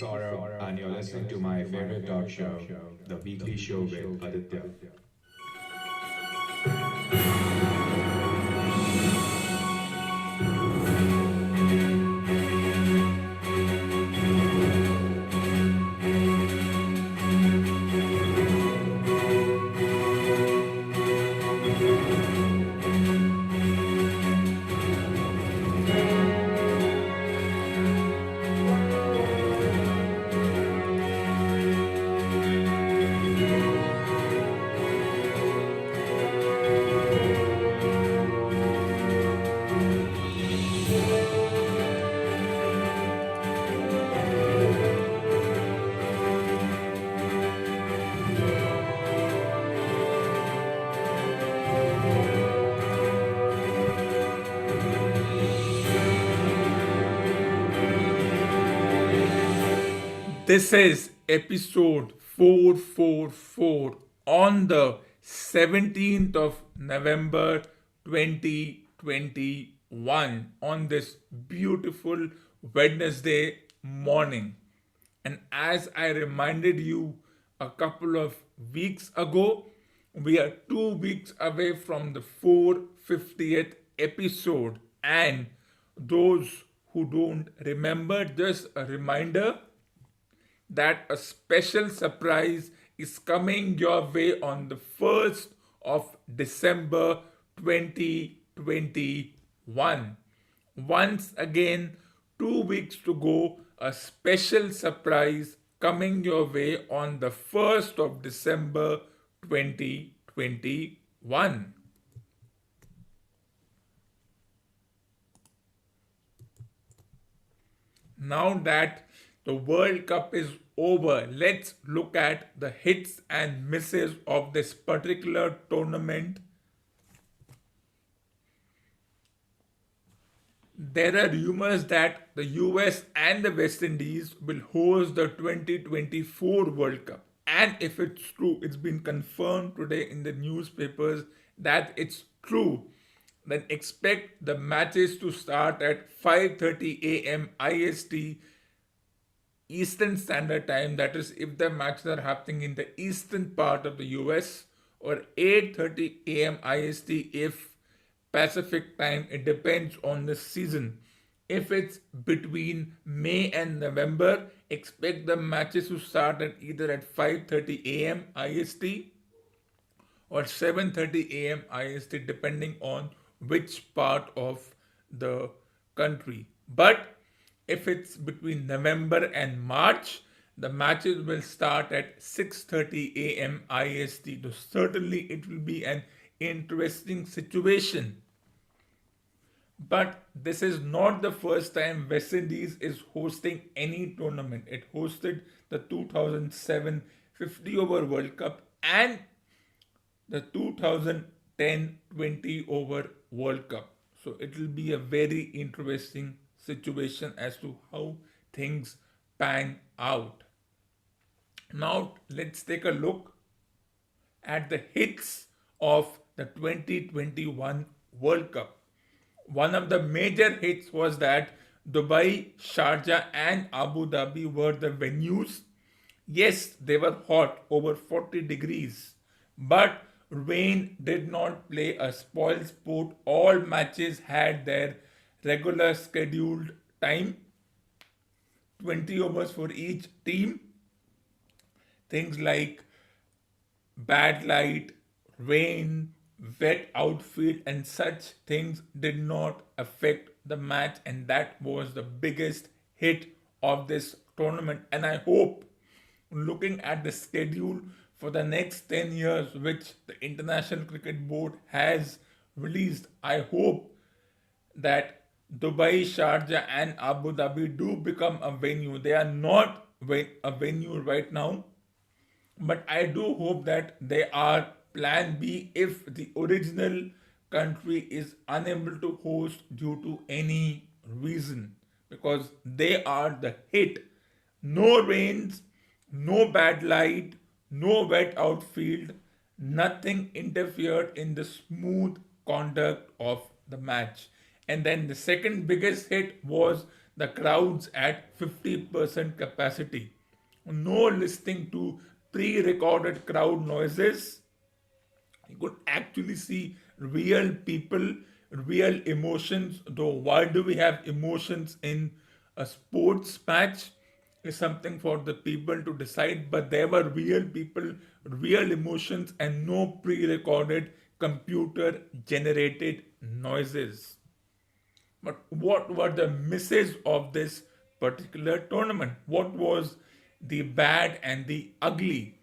Saurabh, and you're listening to my favorite talk show, The Weekly Show with Aditya. This is episode 444 on the 17th of November 2021 on this beautiful Wednesday morning. And as I reminded you a couple of weeks ago, we are 2 weeks away from the 450th episode. And those who don't remember, just a reminder that a special surprise is coming your way on the 1st of December 2021. Once again, 2 weeks to go, a special surprise coming your way on the 1st of December 2021. Now that the World Cup is over, let's look at the hits and misses of this particular tournament. There are rumors that the US and the West Indies will host the 2024 World Cup. And if it's true, it's been confirmed today in the newspapers that it's true. Then expect the matches to start at 5:30 a.m. IST Eastern Standard Time, that is if the matches are happening in the eastern part of the US, or 8:30 a.m. IST if Pacific time. It depends on the season. If it's between May and November, expect the matches to start at either at 5:30 a.m. IST or 7:30 a.m. IST depending on which part of the country. But if it's between November and March, the matches will start at 6:30 a.m. IST. So certainly it will be an interesting situation. But this is not the first time West Indies is hosting any tournament. It hosted the 2007 50 over World Cup and the 2010 20 over World Cup. So it will be a very interesting situation as to how things pan out. Now let's take a look at the hits of the 2021 World Cup. One of the major hits was that Dubai, Sharjah, and Abu Dhabi were the venues. Yes, they were hot, over 40 degrees, but rain did not play a spoil sport. All matches had their regular scheduled time, 20 overs for each team. Things like bad light, rain, wet outfield, and such things did not affect the match, and that was the biggest hit of this tournament. And I hope, looking at the schedule for the next 10 years, which the International Cricket Board has released, I hope that Dubai, Sharjah, and Abu Dhabi do become a venue. They are not a venue right now, but I do hope that they are plan B if the original country is unable to host due to any reason, because they are the hit. No rains, no bad light, no wet outfield, nothing interfered in the smooth conduct of the match. And then the second biggest hit was the crowds at 50% capacity. No listening to pre-recorded crowd noises. You could actually see real people, real emotions. Though, why do we have emotions in a sports match? Is something for the people to decide. But there were real people, real emotions, and no pre recorded computer generated noises. But what were the misses of this particular tournament? What was the bad and the ugly?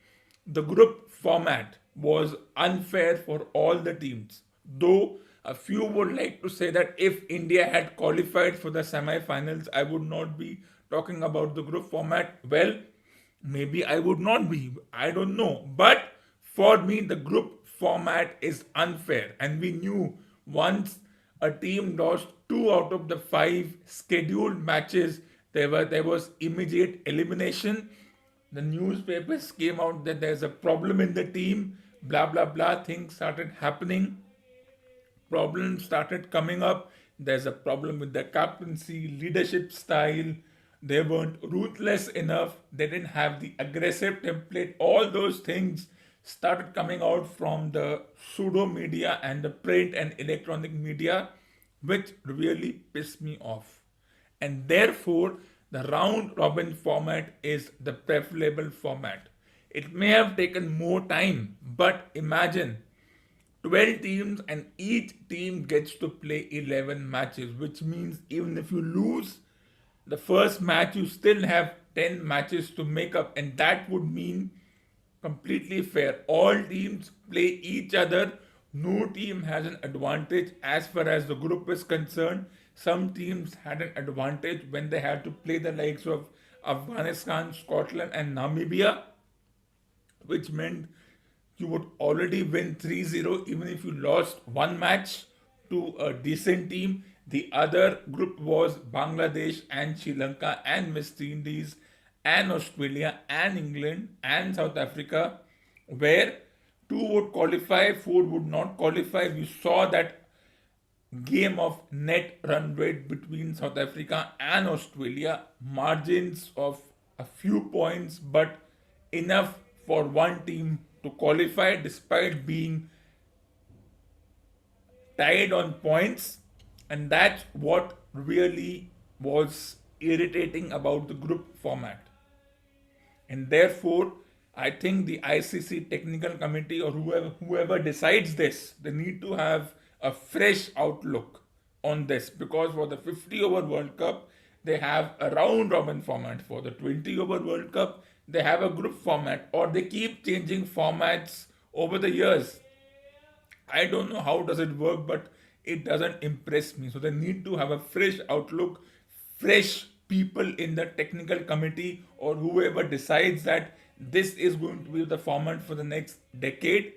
The group format was unfair for all the teams. Though a few would like to say that if India had qualified for the semi-finals, I would not be talking about the group format. Well, maybe I would not be. I don't know. But for me, the group format is unfair. And we knew once a team lost two out of the five scheduled matches, there was immediate elimination. The newspapers came out that there's a problem in the team, blah blah blah. Things started happening, problems started coming up. There's a problem with the captaincy, leadership style. They weren't ruthless enough. They didn't have the aggressive template. All those things started coming out from the pseudo media and the print and electronic media, which really pissed me off. And therefore, the round robin format is the preferable format. It may have taken more time, but imagine 12 teams and each team gets to play 11 matches, which means even if you lose the first match, you still have 10 matches to make up, and that would mean completely fair. All teams play each other. No team has an advantage as far as the group is concerned. Some teams had an advantage when they had to play the likes of Afghanistan, Scotland, and Namibia, which meant you would already win 3-0 even if you lost one match to a decent team. The other group was Bangladesh and Sri Lanka and West Indies and Australia and England and South Africa, where two would qualify, four would not qualify. We saw that game of net run rate between South Africa and Australia, margins of a few points, but enough for one team to qualify despite being tied on points. And that's what really was irritating about the group format. And therefore, I think the ICC technical committee or whoever decides this, they need to have a fresh outlook on this, because for the 50 over World Cup, they have a round robin format. For the 20 over World Cup, they have a group format, or they keep changing formats over the years. I don't know how does it work, but it doesn't impress me. So they need to have a fresh outlook, fresh people in the technical committee or whoever decides that this is going to be the format for the next decade.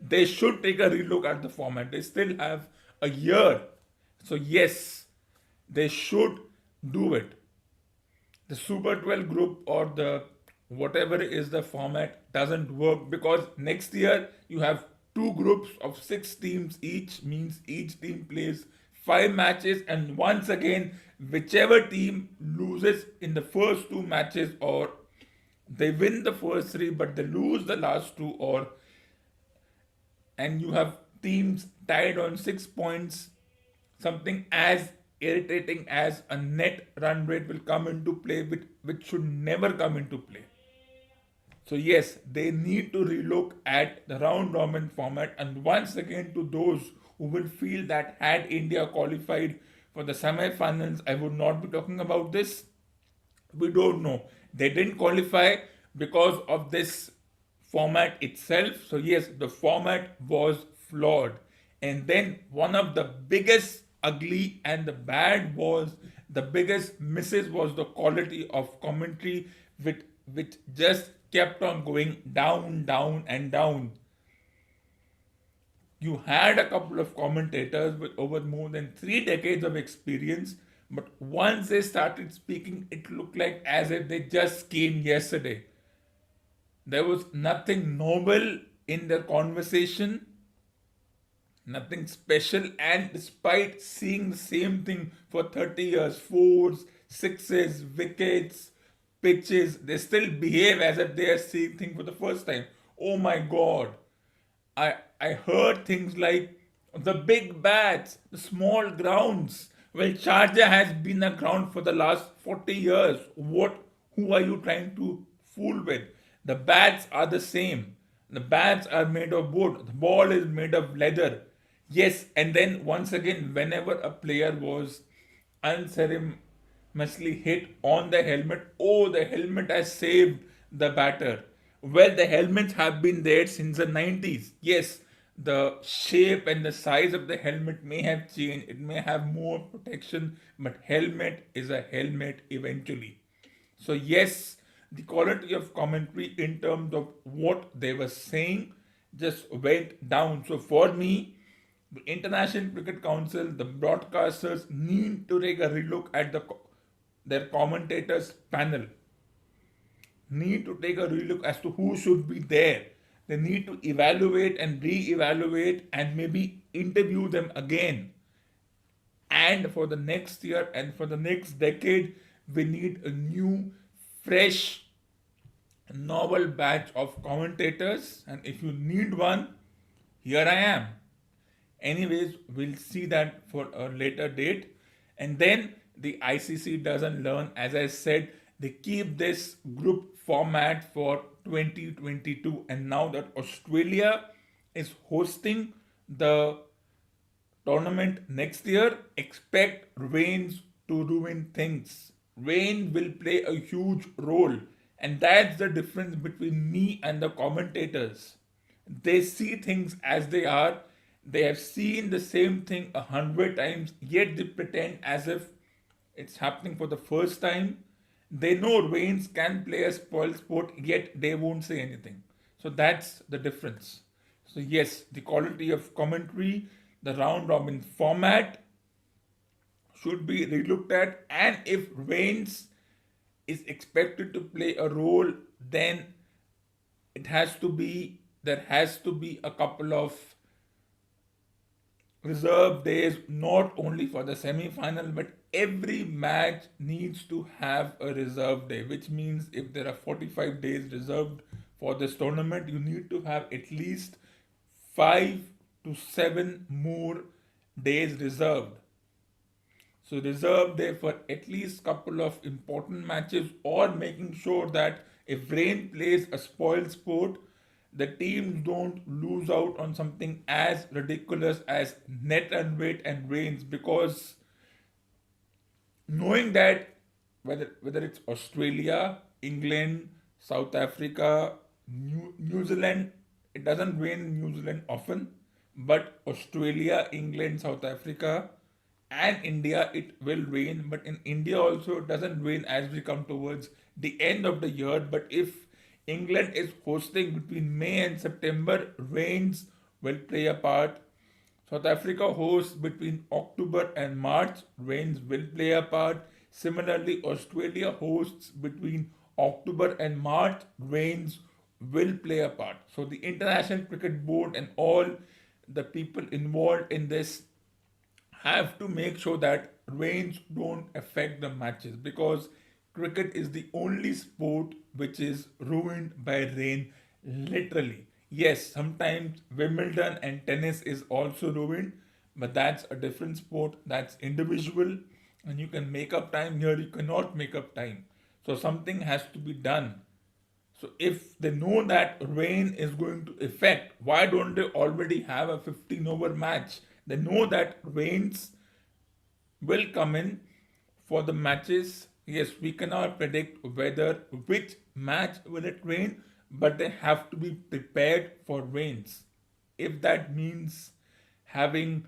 They should take a relook at the format. They still have a year. So yes, they should do it. The Super 12 group or the whatever is the format doesn't work, because next year you have two groups of 6 teams each, means each team plays 5 matches, and once again whichever team loses in the first 2 matches, or they win the first 3 but they lose the last 2, or and you have teams tied on 6 points, something as irritating as a net run rate will come into play, which should never come into play. So yes, they need to relook at the round robin format. And once again, to those who will feel that had India qualified for the semi-finals, I would not be talking about this. We don't know. They didn't qualify because of this format itself. So yes, the format was flawed. And then one of the biggest ugly and the bad was, the biggest misses was the quality of commentary, which just kept on going down, down, and down. You had a couple of commentators with over more than 3 decades of experience, but once they started speaking, it looked like as if they just came yesterday. There was nothing novel in their conversation, nothing special, and despite seeing the same thing for 30 years, fours, sixes, wickets, pitches, they still behave as if they are seeing things for the first time. Oh my god. I heard things like the big bats, the small grounds. Well, Sharjah has been a ground for the last 40 years. Who are you trying to fool with? The bats are the same. The bats are made of wood. The ball is made of leather. Yes, and then once again, whenever a player was unceremoniously hit on the helmet, oh, the helmet has saved the batter. Well, the helmets have been there since the 90s. Yes, the shape and the size of the helmet may have changed, it may have more protection, but helmet is a helmet eventually. So, yes, the quality of commentary in terms of what they were saying just went down. So, for me, the International Cricket Council, the broadcasters need to take a relook at their commentators panel, need to take a relook as to who should be there. They need to evaluate and re-evaluate and maybe interview them again. And for the next year and for the next decade, we need a new, fresh, novel batch of commentators. And if you need one, here I am. Anyways, we'll see that for a later date. And then the ICC doesn't learn. As I said, they keep this group format for 2022. And now that Australia is hosting the tournament next year, expect rains to ruin things. Rain will play a huge role. And that's the difference between me and the commentators. They see things as they are. They have seen the same thing 100 times, yet they pretend as if it's happening for the first time. They know rains can play a spoil sport, yet they won't say anything. So that's the difference. So, yes, the quality of commentary, the round robin format should be relooked at, and if rains is expected to play a role, then there has to be a couple of reserve days, not only for the semi final, but every match needs to have a reserve day, which means if there are 45 days reserved for this tournament, you need to have at least 5 to 7 more days reserved. So reserve day for at least couple of important matches, or making sure that if rain plays a spoil sport, the teams don't lose out on something as ridiculous as net run rate and rains, because knowing that whether it's Australia, England, South Africa, New Zealand, it doesn't rain in New Zealand often, but Australia, England, South Africa, and India, it will rain. But in India also, it doesn't rain as we come towards the end of the year. But if England is hosting between May and September, rains will play a part. South Africa hosts between October and March, rains will play a part. Similarly, Australia hosts between October and March, rains will play a part. So the International Cricket Board and all the people involved in this have to make sure that rains don't affect the matches, because cricket is the only sport which is ruined by rain, literally. Yes, sometimes Wimbledon and tennis is also ruined, but that's a different sport, that's individual, and you can make up time. Here you cannot make up time. So something has to be done. So if they know that rain is going to affect, why don't they already have a 15 over match? They know that rains will come in for the matches. Yes, we cannot predict which match will it rain, but they have to be prepared for rains. If that means having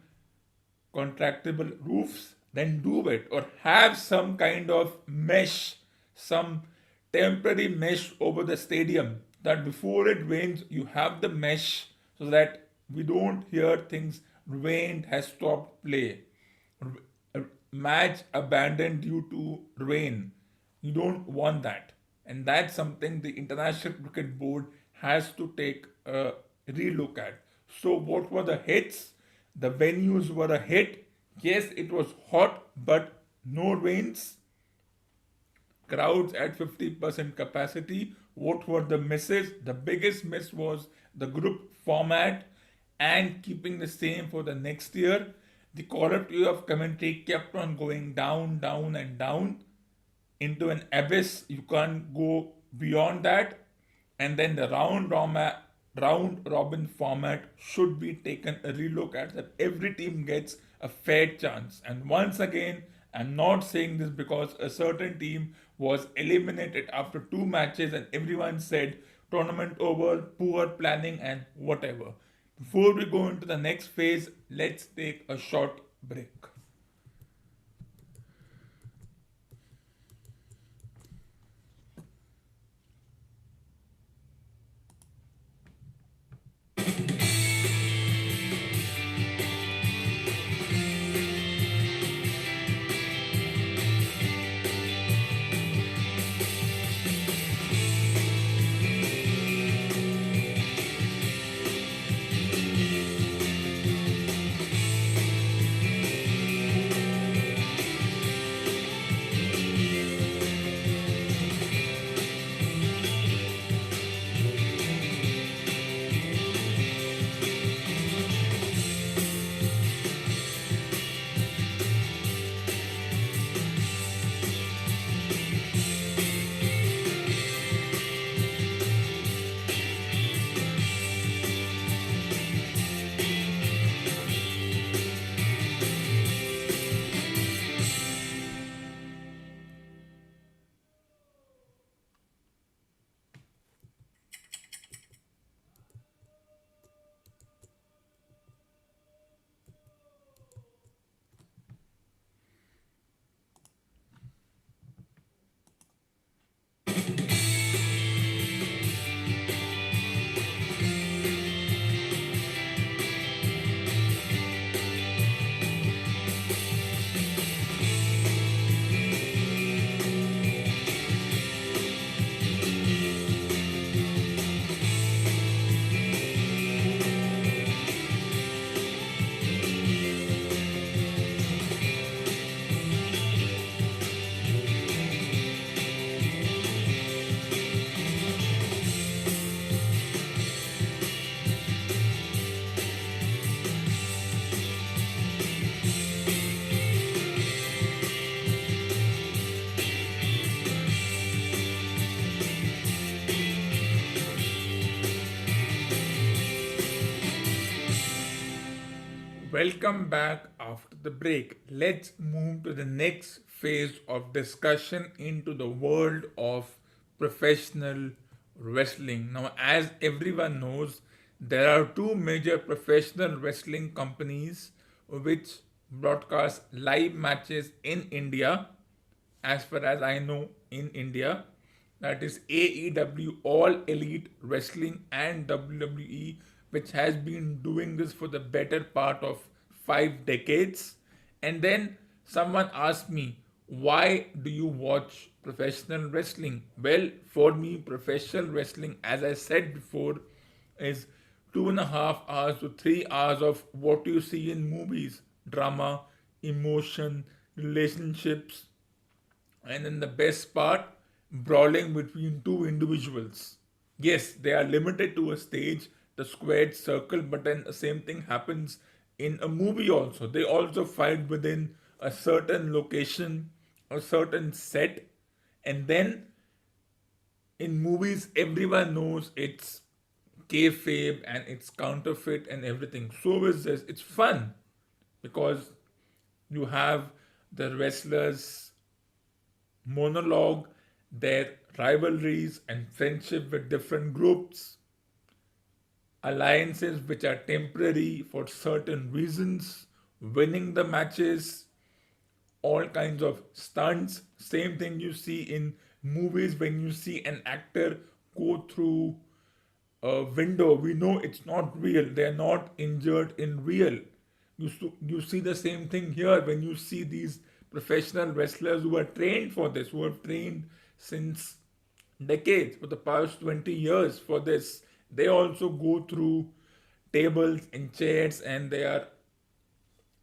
contractable roofs, then do it, or have some kind of mesh, some temporary mesh over the stadium, that before it rains you have the mesh, so that we don't hear things rain has stopped play, match abandoned due to rain. You don't want that, and that's something the International Cricket Board has to take a relook at. So what were the hits? The venues were a hit. Yes, it was hot, but no rains. crowds at 50% capacity. What were the misses? The biggest miss was the group format and keeping the same for the next year. The quality of commentary kept on going down, down, and down into an abyss. You can't go beyond that. And then the round robin format should be taken a relook at, that every team gets a fair chance. And once again, I'm not saying this because a certain team was eliminated after two matches and everyone said tournament over, poor planning, and whatever. Before we go into the next phase, let's take a short break. Welcome back after the break. Let's move to the next phase of discussion into the world of professional wrestling. Now, as everyone knows, there are two major professional wrestling companies which broadcast live matches in India, as far as I know, in India. That is AEW, All Elite Wrestling, and WWE, which has been doing this for the better part of 5 decades. And then someone asked me, why do you watch professional wrestling? Well, for me, professional wrestling, as I said before, is 2.5 hours to 3 hours of what you see in movies: drama, emotion, relationships, and then the best part, brawling between two individuals. Yes, they are limited to a stage, the squared circle, but then the same thing happens in a movie also. They also fight within a certain location, a certain set, and then in movies, everyone knows it's kayfabe and it's counterfeit and everything. So is this. It's fun because you have the wrestlers monologue, their rivalries and friendship with different groups, alliances which are temporary for certain reasons, winning the matches, all kinds of stunts. Same thing you see in movies when you see an actor go through a window. We know it's not real, they're not injured in real. You see the same thing here when you see these professional wrestlers who are trained for this, who have trained since decades, for the past 20 years for this. They also go through tables and chairs and they are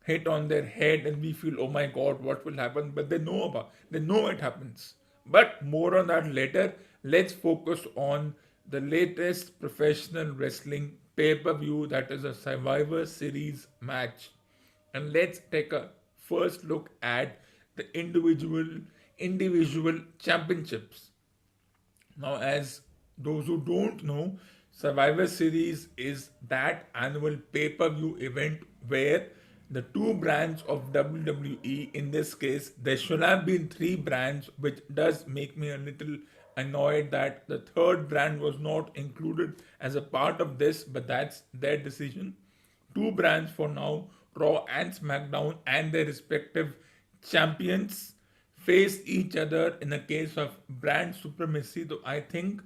hit on their head and we feel, oh my god, what will happen? But they know it happens. But more on that later. Let's focus on the latest professional wrestling pay per view, that is a Survivor Series match. And let's take a first look at the individual championships. Now, as those who don't know, Survivor Series is that annual pay per view event where the two brands of WWE, in this case, there should have been three brands, which does make me a little annoyed that the third brand was not included as a part of this, but that's their decision. Two brands for now, Raw and SmackDown, and their respective champions face each other in a case of brand supremacy. Though I think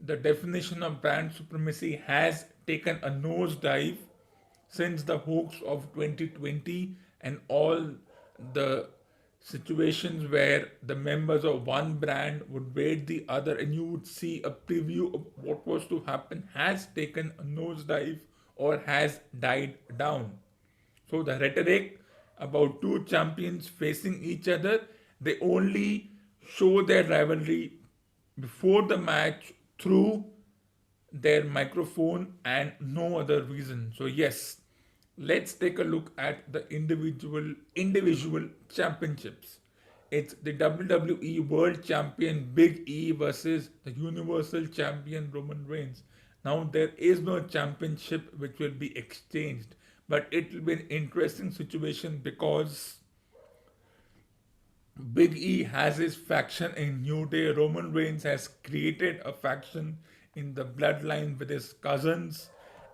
the definition of brand supremacy has taken a nosedive since the hoax of 2020 and all the situations where the members of one brand would raid the other and you would see a preview of what was to happen has taken a nosedive or has died down. So the rhetoric about two champions facing each other, they only show their rivalry before the match through their microphone and no other reason. So yes, let's take a look at the individual championships. It's the WWE World Champion Big E versus the Universal Champion Roman Reigns. Now there is no championship which will be exchanged, but it will be an interesting situation because Big E has his faction in New Day. Roman Reigns has created a faction in the bloodline with his cousins,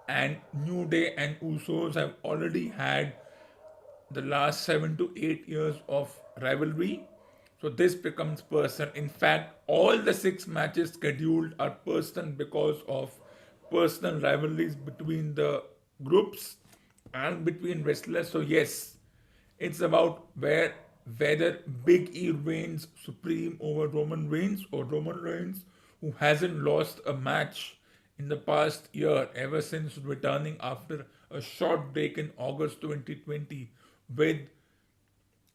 and New Day and Usos have already had the last 7 to 8 years of rivalry. So this becomes personal. In fact, all the 6 matches scheduled are personal because of personal rivalries between the groups and between wrestlers. So yes, it's about whether Big E reigns supreme over Roman Reigns or Roman Reigns, who hasn't lost a match in the past year ever since returning after a short break in August 2020 with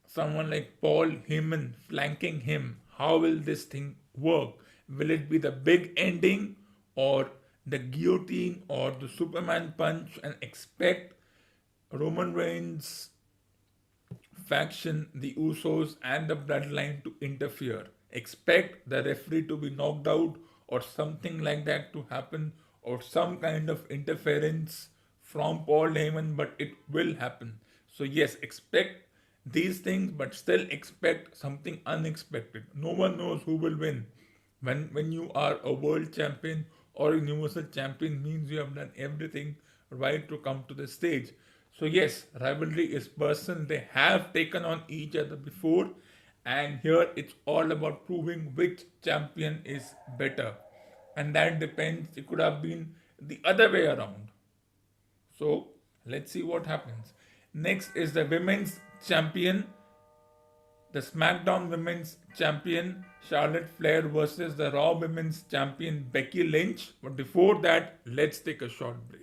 someone like Paul Heyman flanking him. How will this thing work? Will it be the big ending or the guillotine or the Superman punch and expect Roman Reigns faction, the Usos and the Bloodline to interfere? Expect the referee to be knocked out or something like that to happen or some kind of interference from Paul Heyman, but it will happen. So yes, expect these things, but still expect something unexpected. No one knows who will win. When you are a world champion or a universal champion means you have done everything right to come to the stage. So yes, rivalry is personal. They have taken on each other before, and here it's all about proving which champion is better. And that depends, it could have been the other way around. So let's see what happens. Next is the women's champion, the Smackdown women's champion Charlotte Flair versus the Raw women's champion Becky Lynch. But before that, let's take a short break.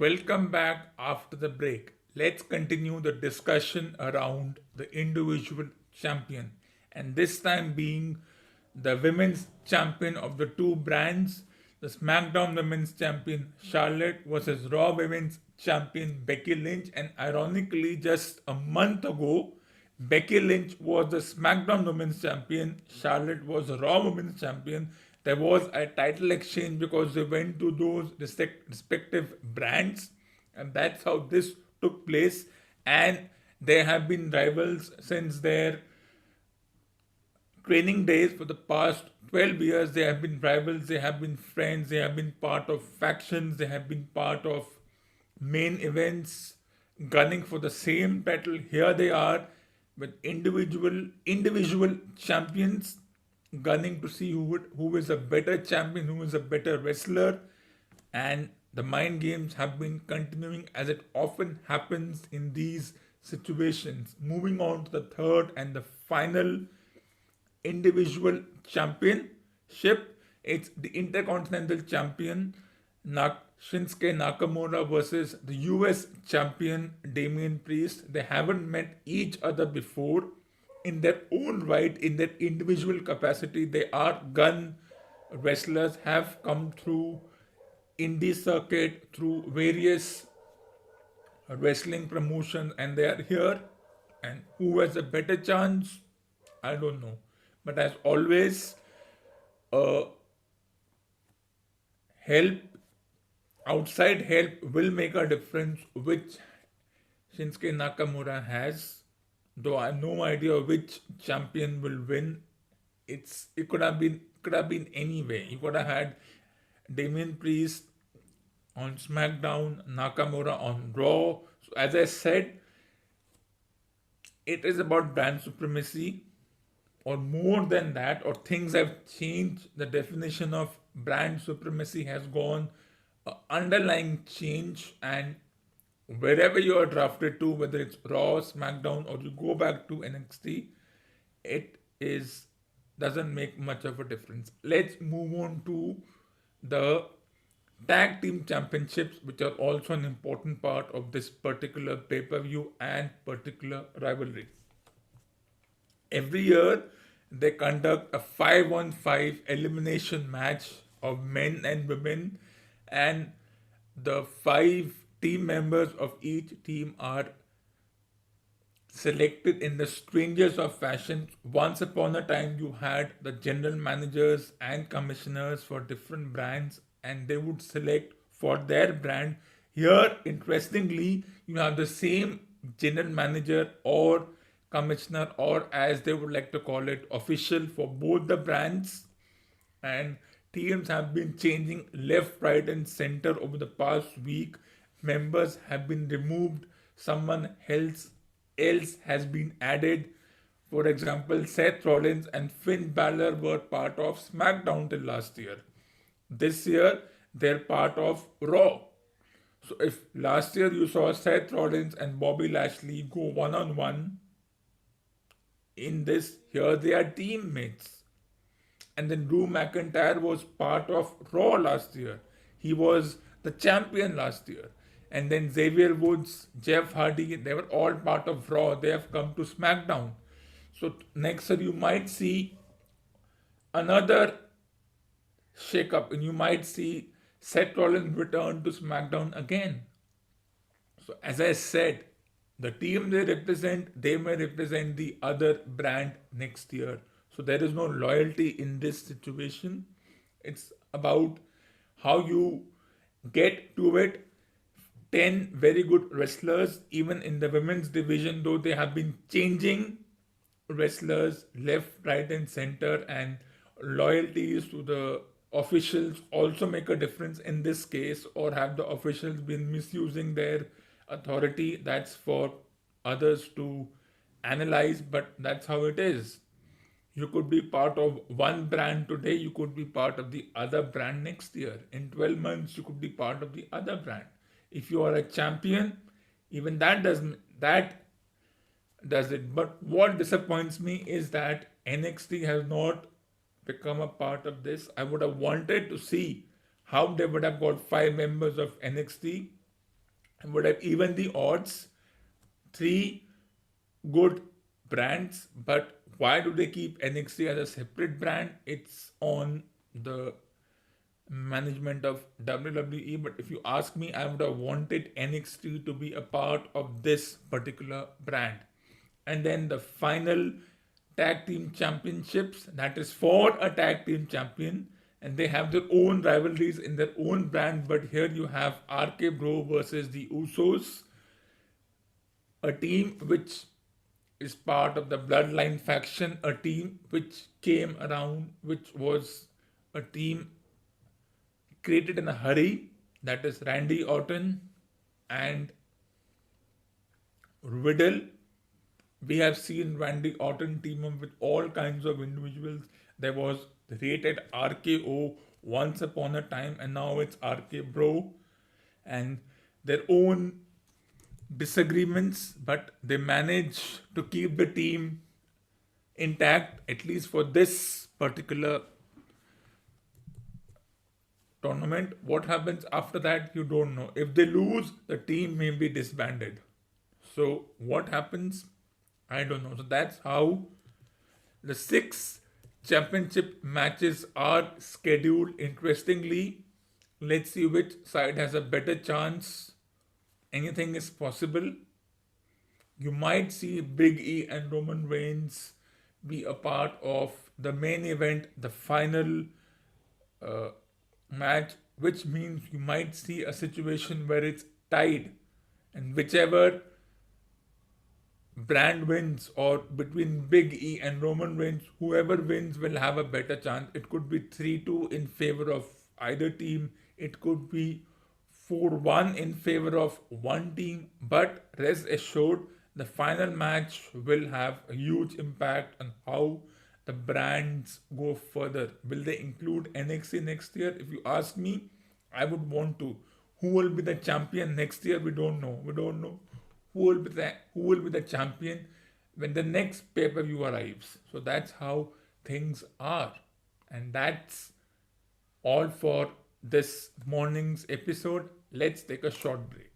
Welcome back after the break. Let's continue the discussion around the individual champion, and this time being the women's champion of the two brands, the SmackDown Women's Champion Charlotte versus Raw Women's Champion Becky Lynch. And ironically, just a month ago, Becky Lynch was the SmackDown Women's Champion, Charlotte was the Raw Women's Champion. There was a title exchange because they went to those respective brands, and that's how this took place. And they have been rivals since their training days for the past 12 years. They have been rivals, they have been friends, they have been part of factions, they have been part of main events, gunning for the same title. Here they are with individual champions, gunning to see who is a better champion, who is a better wrestler. And the mind games have been continuing as it often happens in these situations. Moving on to the third and the final individual championship. It's the Intercontinental Champion Shinsuke Nakamura versus the US Champion Damian Priest. They haven't met each other before. In their own right, in their individual capacity, they are gun wrestlers, have come through indie circuit, through various wrestling promotions, and they are here. And who has a better chance? I don't know. But as always, help, outside help will make a difference, which Shinsuke Nakamura has. Though I have no idea which champion will win. It could have been any way. You could have had Damian Priest on SmackDown, Nakamura on Raw. So as I said, it is about brand supremacy, or more than that, or things have changed. The definition of brand supremacy has gone underlying change, and wherever you are drafted to, whether it's Raw, SmackDown, or you go back to NXT, it doesn't make much of a difference. Let's move on to the tag team championships, which are also an important part of this particular pay-per-view and particular rivalry. Every year, they conduct a 5-on-5 elimination match of men and women, and the 5 team members of each team are selected in the strangest of fashions. Once upon a time, you had the general managers and commissioners for different brands, and they would select for their brand. Here, interestingly, you have the same general manager or commissioner, or as they would like to call it, official for both the brands. And teams have been changing left, right, and center over the past week. Members have been removed, someone else has been added. For example, Seth Rollins and Finn Balor were part of SmackDown till last year. This year, they're part of Raw. So if last year you saw Seth Rollins and Bobby Lashley go one-on-one, in this, here they are teammates. And then Drew McIntyre was part of Raw last year. He was the champion last year. And then Xavier Woods, Jeff Hardy, they were all part of Raw. They have come to SmackDown. So next year you might see another shake-up, and you might see Seth Rollins return to SmackDown again. So as I said, the team they may represent the other brand next year. So there is no loyalty in this situation. It's about how you get to it. 10 very good wrestlers, even in the women's division, though they have been changing wrestlers left, right, and center, and loyalties to the officials also make a difference in this case. Or have the officials been misusing their authority? That's for others to analyze, but that's how it is. You could be part of one brand today, you could be part of the other brand next year. In 12 months, you could be part of the other brand. If you are a champion, even that does it. But what disappoints me is that NXT has not become a part of this. I would have wanted to see how they would have got 5 members of NXT would have even the odds. Three good brands, but why do they keep NXT as a separate brand? It's on the management of WWE. But if you ask me, I would have wanted NXT to be a part of this particular brand. And then the final tag team championships, that is for a tag team champion, and they have their own rivalries in their own brand. But here you have RK Bro versus the Usos, a team which is part of the Bloodline faction, a team which came around, which was a team created in a hurry. That is Randy Orton and Riddle. We have seen Randy Orton team up with all kinds of individuals. There was the rated RKO once upon a time, and now it's RK Bro, and their own disagreements, but they manage to keep the team intact, at least for this particular tournament. What happens after that, you don't know. If they lose, the team may be disbanded. So, what happens? I don't know. So, that's how the 6 championship matches are scheduled. Interestingly, let's see which side has a better chance. Anything is possible. You might see Big E and Roman Reigns be a part of the main event, the final match, which means you might see a situation where it's tied, and whichever brand wins, or between Big E and Roman Reigns, whoever wins will have a better chance. It could be 3-2 in favor of either team, it could be 4-1 in favor of one team, but rest assured, the final match will have a huge impact on how the brands go further. Will they include NXT next year? If you ask me, I would want to. Who will be the champion next year? We don't know. We don't know who will be the champion when the next pay-per-view arrives. So that's how things are. And that's all for this morning's episode. Let's take a short break.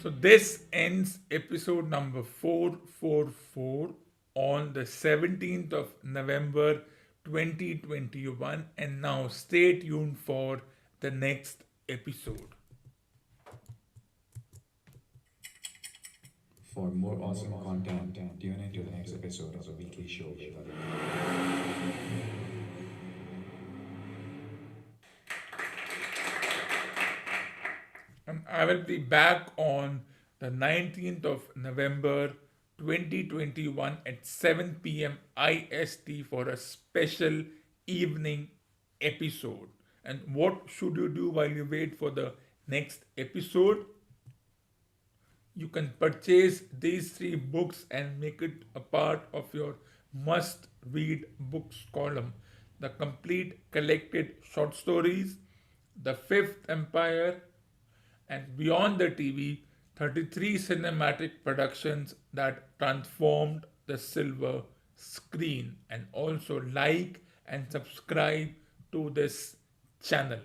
So this ends episode number 444 on the 17th of November 2021, and now stay tuned for the next episode. For more awesome content, tune in to the next episode of the weekly show. And I will be back on the 19th of November 2021 at 7 p.m. IST for a special evening episode. And what should you do while you wait for the next episode? You can purchase these 3 books and make it a part of your must read books column. The complete collected short stories, The Fifth Empire, and Beyond the TV, 33 cinematic productions that transformed the silver screen and also like and subscribe to this channel.